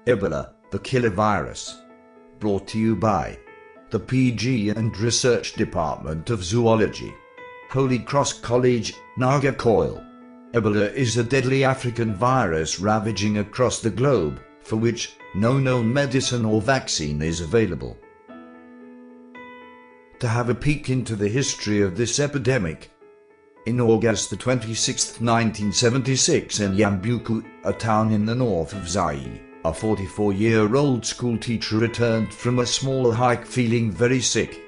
Ebola, the killer virus. Brought to you by the PG and Research Department of Zoology, Holy Cross College, Nagarcoil. Ebola is a deadly African virus ravaging across the globe, for which no known medicine or vaccine is available. To have a peek into the history of this epidemic, in August 26, 1976, in Yambuku, a town in the north of Zaire, a 44-year-old school teacher returned from a small hike feeling very sick.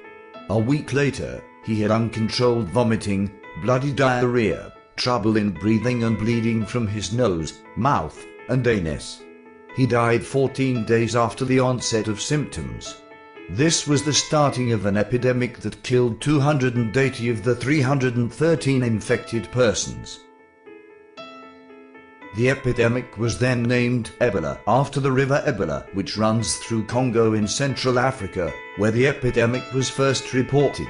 A week later, he had uncontrolled vomiting, bloody diarrhea, trouble in breathing and bleeding from his nose, mouth, and anus. He died 14 days after the onset of symptoms. This was the starting of an epidemic that killed 280 of the 313 infected persons. The epidemic was then named Ebola after the river Ebola, which runs through Congo in Central Africa, where the epidemic was first reported.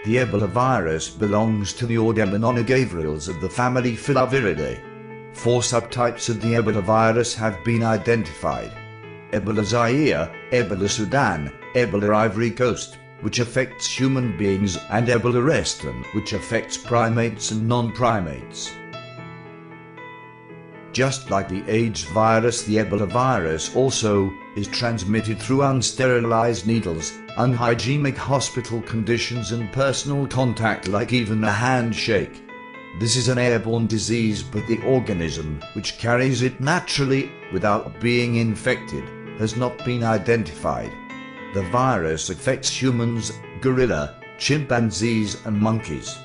The Ebola virus belongs to the order Mononogavriales of the family Filaviridae. 4 subtypes of the Ebola virus have been identified: Ebola Zaire, Ebola Sudan, Ebola Ivory Coast, which affects human beings, and Ebola Western, which affects primates and non-primates. Just like the AIDS virus, the Ebola virus also is transmitted through unsterilized needles, unhygienic hospital conditions, and personal contact, like even a handshake. This is an airborne disease, but the organism which carries it naturally, without being infected, has not been identified. The virus affects humans, gorilla, chimpanzees, and monkeys.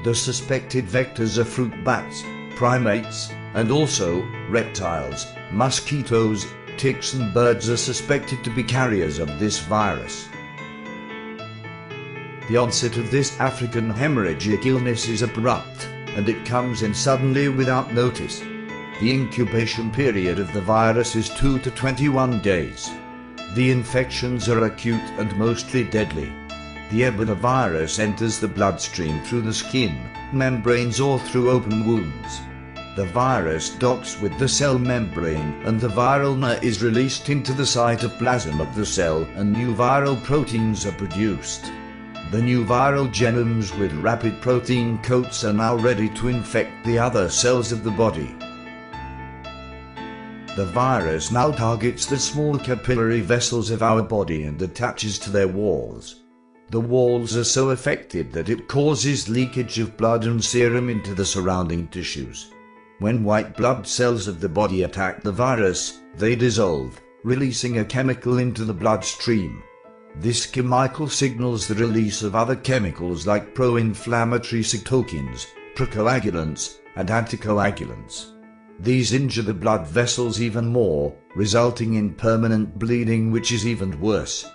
The suspected vectors are fruit bats, primates, and also reptiles. Mosquitoes, ticks, and birds are suspected to be carriers of this virus. The onset of this African hemorrhagic illness is abrupt, and it comes in suddenly without notice. The incubation period of the virus is 2 to 21 days. The infections are acute and mostly deadly. The Ebola virus enters the bloodstream through the skin, membranes, or through open wounds. The virus docks with the cell membrane, and the viral NA is released into the cytoplasm of the cell, and new viral proteins are produced. The new viral genomes with rapid protein coats are now ready to infect the other cells of the body. The virus now targets the small capillary vessels of our body and attaches to their walls. The walls are so affected that it causes leakage of blood and serum into the surrounding tissues. When white blood cells of the body attack the virus, they dissolve, releasing a chemical into the bloodstream. This chemical signals the release of other chemicals like pro-inflammatory cytokines, procoagulants, and anticoagulants. These injure the blood vessels even more, resulting in permanent bleeding, which is even worse.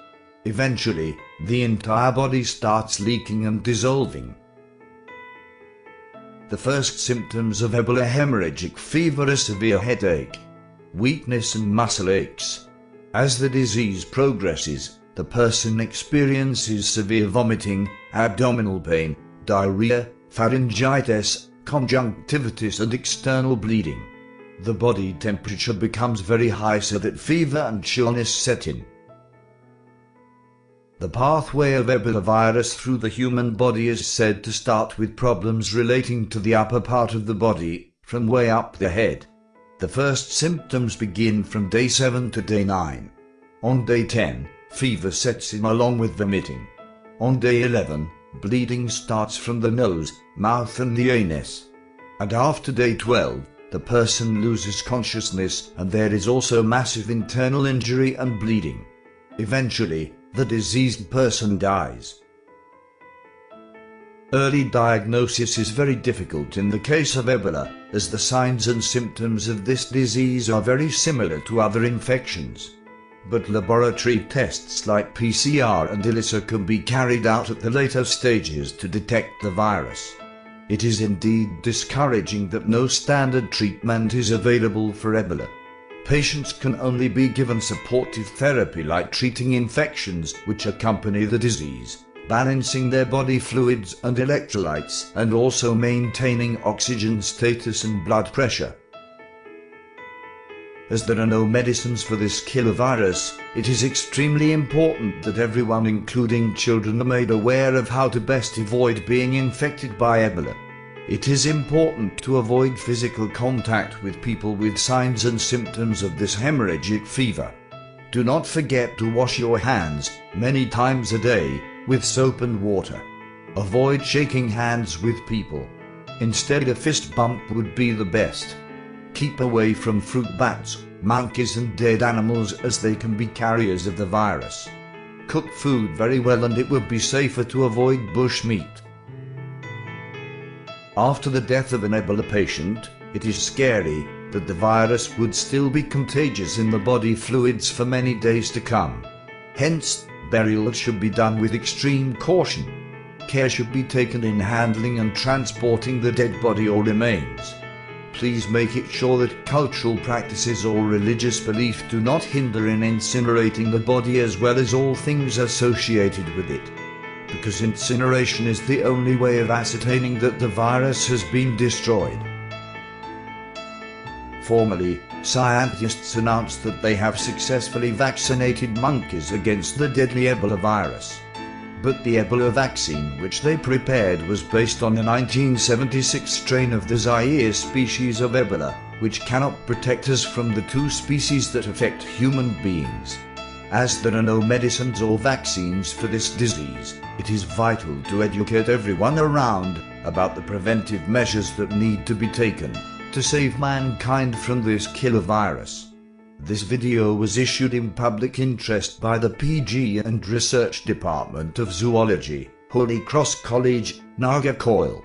Eventually, the entire body starts leaking and dissolving. The first symptoms of Ebola hemorrhagic fever are severe headache, weakness, and muscle aches. As the disease progresses, the person experiences severe vomiting, abdominal pain, diarrhea, pharyngitis, conjunctivitis, and external bleeding. The body temperature becomes very high so that fever and chillness set in. The pathway of Ebola virus through the human body is said to start with problems relating to the upper part of the body, from way up the head. The first symptoms begin from day 7 to day 9. On day 10, fever sets in along with vomiting. On day 11, bleeding starts from the nose, mouth, and the anus. And after day 12, the person loses consciousness, and there is also massive internal injury and bleeding. Eventually, the diseased person dies. Early diagnosis is very difficult in the case of Ebola, as the signs and symptoms of this disease are very similar to other infections. But laboratory tests like PCR and ELISA can be carried out at the later stages to detect the virus. It is indeed discouraging that no standard treatment is available for Ebola. Patients can only be given supportive therapy like treating infections which accompany the disease, balancing their body fluids and electrolytes, and also maintaining oxygen status and blood pressure. As there are no medicines for this killer virus, it is extremely important that everyone, including children, are made aware of how to best avoid being infected by Ebola. It is important to avoid physical contact with people with signs and symptoms of this hemorrhagic fever. Do not forget to wash your hands many times a day with soap and water. Avoid shaking hands with people. Instead, a fist bump would be the best. Keep away from fruit bats, monkeys and dead animals, as they can be carriers of the virus. Cook food very well, and it would be safer to avoid bush meat. After the death of an Ebola patient, it is scary that the virus would still be contagious in the body fluids for many days to come. Hence, burial should be done with extreme caution. Care should be taken in handling and transporting the dead body or remains. Please make it sure that cultural practices or religious belief do not hinder in incinerating the body, as well as all things associated with it, because incineration is the only way of ascertaining that the virus has been destroyed. Formally, scientists announced that they have successfully vaccinated monkeys against the deadly Ebola virus. But the Ebola vaccine which they prepared was based on a 1976 strain of the Zaire species of Ebola, which cannot protect us from the two species that affect human beings. As there are no medicines or vaccines for this disease, it is vital to educate everyone around about the preventive measures that need to be taken to save mankind from this killer virus. This video was issued in public interest by the PG and Research Department of Zoology, Holy Cross College, Nagarcoil.